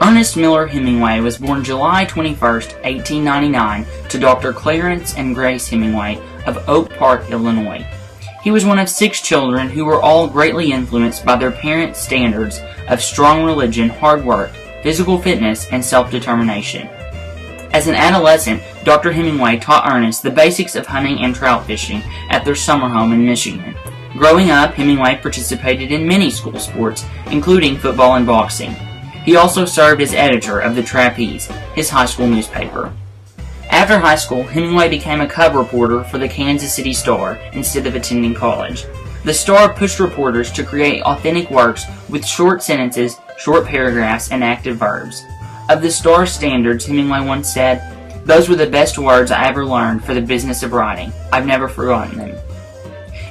Ernest Miller Hemingway was born July 21, 1899, to Dr. Clarence and Grace Hemingway of Oak Park, Illinois. He was one of 6 children who were all greatly influenced by their parents' standards of strong religion, hard work, physical fitness, and self-determination. As an adolescent, Dr. Hemingway taught Ernest the basics of hunting and trout fishing at their summer home in Michigan. Growing up, Hemingway participated in many school sports, including football and boxing. He also served as editor of the Trapeze, his high school newspaper. After high school, Hemingway became a cub reporter for the Kansas City Star instead of attending college. The Star pushed reporters to create authentic works with short sentences, short paragraphs, and active verbs. Of the Star's standards, Hemingway once said, "Those were the best words I ever learned for the business of writing. I've never forgotten them."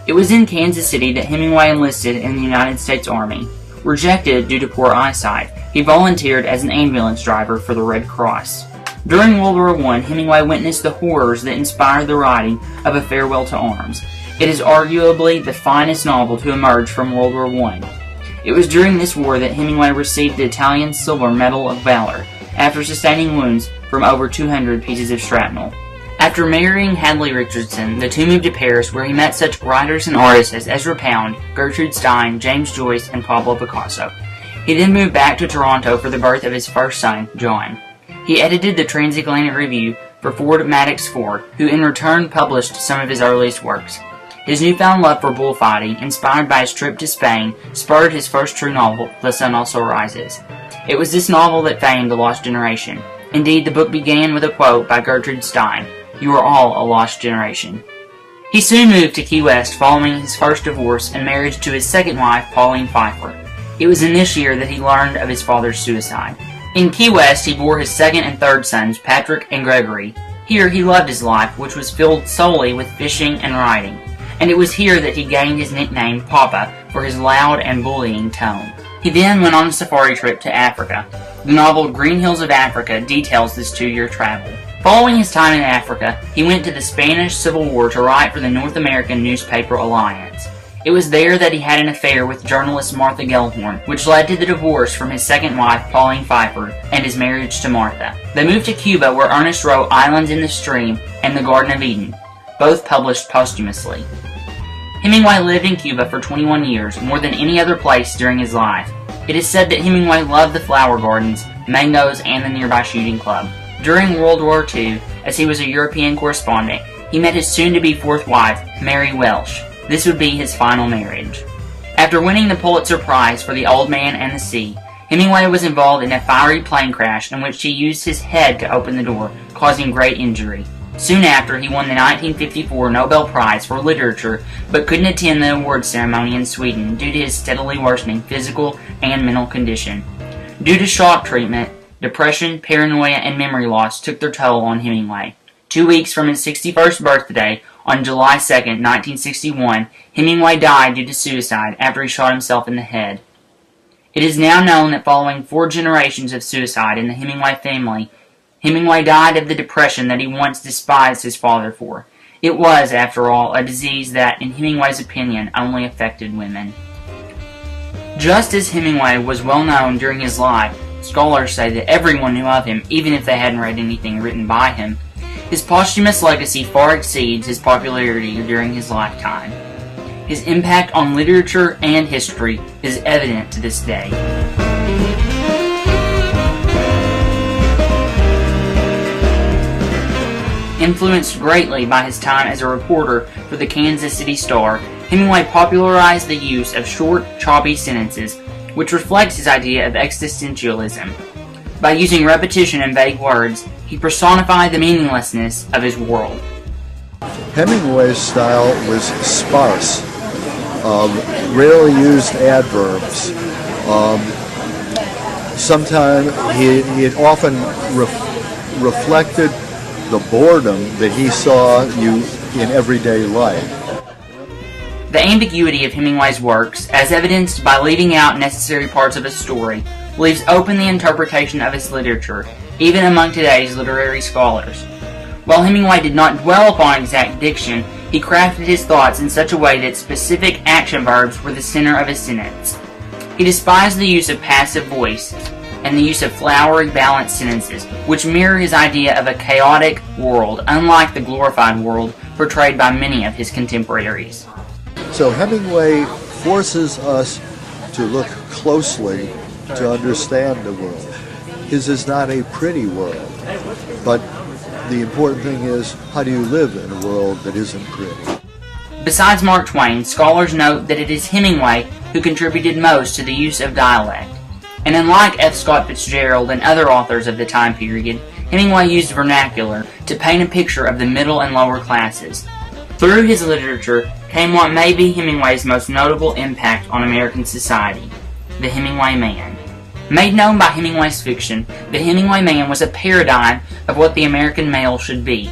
It was in Kansas City that Hemingway enlisted in the United States Army. Rejected due to poor eyesight, he volunteered as an ambulance driver for the Red Cross. During World War I, Hemingway witnessed the horrors that inspired the writing of A Farewell to Arms. It is arguably the finest novel to emerge from World War I. It was during this war that Hemingway received the Italian Silver Medal of Valor after sustaining wounds from over 200 pieces of shrapnel. After marrying Hadley Richardson, the two moved to Paris, where he met such writers and artists as Ezra Pound, Gertrude Stein, James Joyce, and Pablo Picasso. He then moved back to Toronto for the birth of his first son, John. He edited the Transatlantic Review for Ford Madox Ford, who in return published some of his earliest works. His newfound love for bullfighting, inspired by his trip to Spain, spurred his first true novel, The Sun Also Rises. It was this novel that famed The Lost Generation. Indeed, the book began with a quote by Gertrude Stein, "You are all a lost generation." He soon moved to Key West following his first divorce and marriage to his second wife, Pauline Pfeiffer. It was in this year that he learned of his father's suicide. In Key West, he bore his second and third sons, Patrick and Gregory. Here, he loved his life, which was filled solely with fishing and riding. And it was here that he gained his nickname, Papa, for his loud and bullying tone. He then went on a safari trip to Africa. The novel Green Hills of Africa details this 2-year travel. Following his time in Africa, he went to the Spanish Civil War to write for the North American newspaper Alliance. It was there that he had an affair with journalist Martha Gellhorn, which led to the divorce from his second wife, Pauline Pfeiffer, and his marriage to Martha. They moved to Cuba, where Ernest wrote Islands in the Stream and The Garden of Eden, both published posthumously. Hemingway lived in Cuba for 21 years, more than any other place during his life. It is said that Hemingway loved the flower gardens, mangoes, and the nearby shooting club. During World War II, as he was a European correspondent, he met his soon-to-be fourth wife, Mary Welsh. This would be his final marriage. After winning the Pulitzer Prize for The Old Man and the Sea, Hemingway was involved in a fiery plane crash in which he used his head to open the door, causing great injury. Soon after, he won the 1954 Nobel Prize for Literature, but couldn't attend the awards ceremony in Sweden due to his steadily worsening physical and mental condition. Due to shock treatment, depression, paranoia, and memory loss took their toll on Hemingway. 2 weeks from his 61st birthday, on July 2, 1961, Hemingway died due to suicide after he shot himself in the head. It is now known that following 4 generations of suicide in the Hemingway family, Hemingway died of the depression that he once despised his father for. It was, after all, a disease that, in Hemingway's opinion, only affected women. Just as Hemingway was well known during his life, scholars say that everyone knew of him, even if they hadn't read anything written by him. His posthumous legacy far exceeds his popularity during his lifetime. His impact on literature and history is evident to this day. Influenced greatly by his time as a reporter for the Kansas City Star, Hemingway popularized the use of short, choppy sentences, which reflects his idea of existentialism. By using repetition and vague words, he personified the meaninglessness of his world. Hemingway's style was sparse, rarely used adverbs. Sometimes he often reflected the boredom that he saw in everyday life. The ambiguity of Hemingway's works, as evidenced by leaving out necessary parts of a story, leaves open the interpretation of his literature, even among today's literary scholars. While Hemingway did not dwell upon exact diction, he crafted his thoughts in such a way that specific action verbs were the center of his sentence. He despised the use of passive voice, and the use of flowery, balanced sentences, which mirror his idea of a chaotic world, unlike the glorified world portrayed by many of his contemporaries. So Hemingway forces us to look closely to understand the world. His is not a pretty world, but the important thing is, how do you live in a world that isn't pretty? Besides Mark Twain, scholars note that it is Hemingway who contributed most to the use of dialect. And unlike F. Scott Fitzgerald and other authors of the time period, Hemingway used vernacular to paint a picture of the middle and lower classes. Through his literature came what may be Hemingway's most notable impact on American society, the Hemingway Man. Made known by Hemingway's fiction, the Hemingway Man was a paradigm of what the American male should be.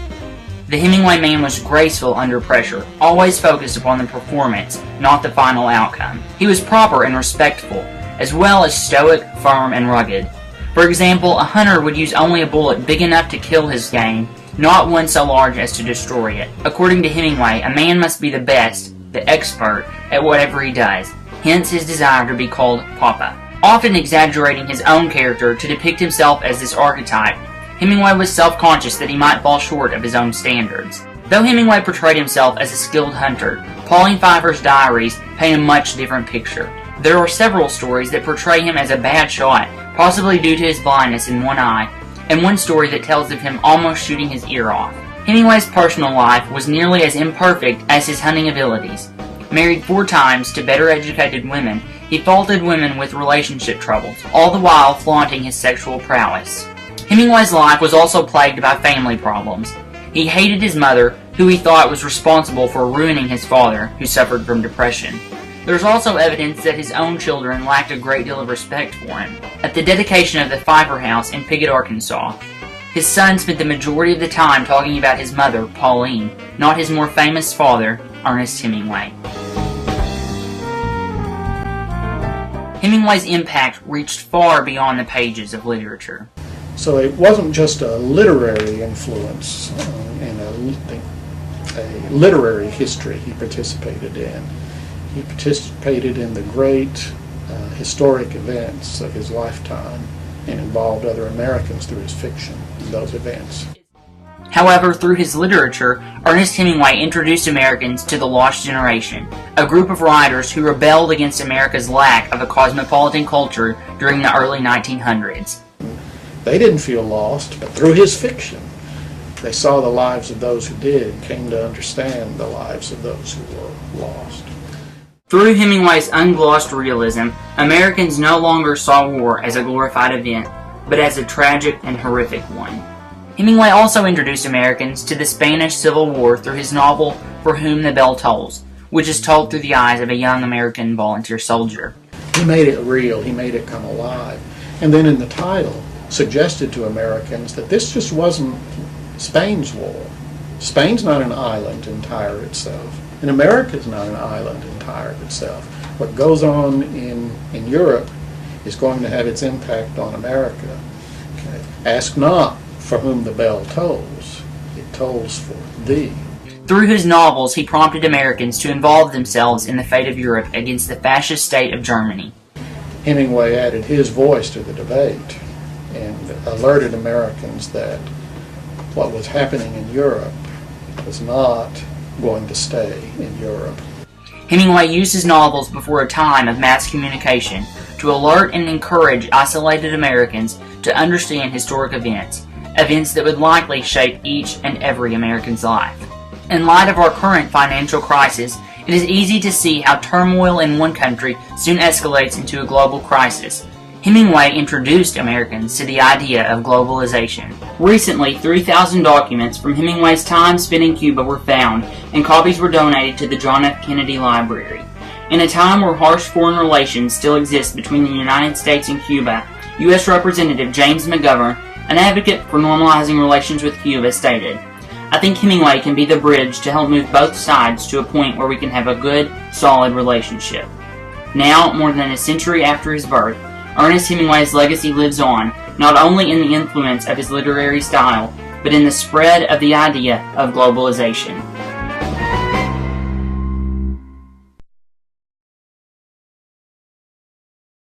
The Hemingway Man was graceful under pressure, always focused upon the performance, not the final outcome. He was proper and respectful, as well as stoic, firm, and rugged. For example, a hunter would use only a bullet big enough to kill his game, not one so large as to destroy it. According to Hemingway, a man must be the best, the expert, at whatever he does, hence his desire to be called Papa. Often exaggerating his own character to depict himself as this archetype, Hemingway was self-conscious that he might fall short of his own standards. Though Hemingway portrayed himself as a skilled hunter, Pauline Pfeiffer's diaries paint a much different picture. There are several stories that portray him as a bad shot, possibly due to his blindness in one eye, and one story that tells of him almost shooting his ear off. Hemingway's personal life was nearly as imperfect as his hunting abilities. Married 4 times to better educated women, he faulted women with relationship troubles, all the while flaunting his sexual prowess. Hemingway's life was also plagued by family problems. He hated his mother, who he thought was responsible for ruining his father, who suffered from depression. There's also evidence that his own children lacked a great deal of respect for him. At the dedication of the Pfeiffer House in Piggott, Arkansas, his son spent the majority of the time talking about his mother, Pauline, not his more famous father, Ernest Hemingway. Hemingway's impact reached far beyond the pages of literature. So it wasn't just a literary influence and a literary history he participated in. He participated in the great historic events of his lifetime and involved other Americans through his fiction in those events. However, through his literature, Ernest Hemingway introduced Americans to the Lost Generation, a group of writers who rebelled against America's lack of a cosmopolitan culture during the early 1900s. They didn't feel lost, but through his fiction, they saw the lives of those who did and came to understand the lives of those who were lost. Through Hemingway's unglossed realism, Americans no longer saw war as a glorified event, but as a tragic and horrific one. Hemingway also introduced Americans to the Spanish Civil War through his novel For Whom the Bell Tolls, which is told through the eyes of a young American volunteer soldier. He made it real, he made it come alive. And then in the title, suggested to Americans that this just wasn't Spain's war. Spain's not an island entire itself, and America's not an island entire itself. What goes on in Europe is going to have its impact on America. Okay? Ask not for whom the bell tolls, it tolls for thee. Through his novels, he prompted Americans to involve themselves in the fate of Europe against the fascist state of Germany. Hemingway added his voice to the debate and alerted Americans that what was happening in Europe was not going to stay in Europe. Hemingway used his novels before a time of mass communication to alert and encourage isolated Americans to understand historic events that would likely shape each and every American's life. In light of our current financial crisis, it is easy to see how turmoil in one country soon escalates into a global crisis. Hemingway introduced Americans to the idea of globalization. Recently, 3,000 documents from Hemingway's time spent in Cuba were found, and copies were donated to the John F. Kennedy Library. In a time where harsh foreign relations still exist between the United States and Cuba, U.S. Representative James McGovern, an advocate for normalizing relations with Cuba, stated, "I think Hemingway can be the bridge to help move both sides to a point where we can have a good, solid relationship." Now, more than a century after his birth, Ernest Hemingway's legacy lives on, not only in the influence of his literary style, but in the spread of the idea of globalization.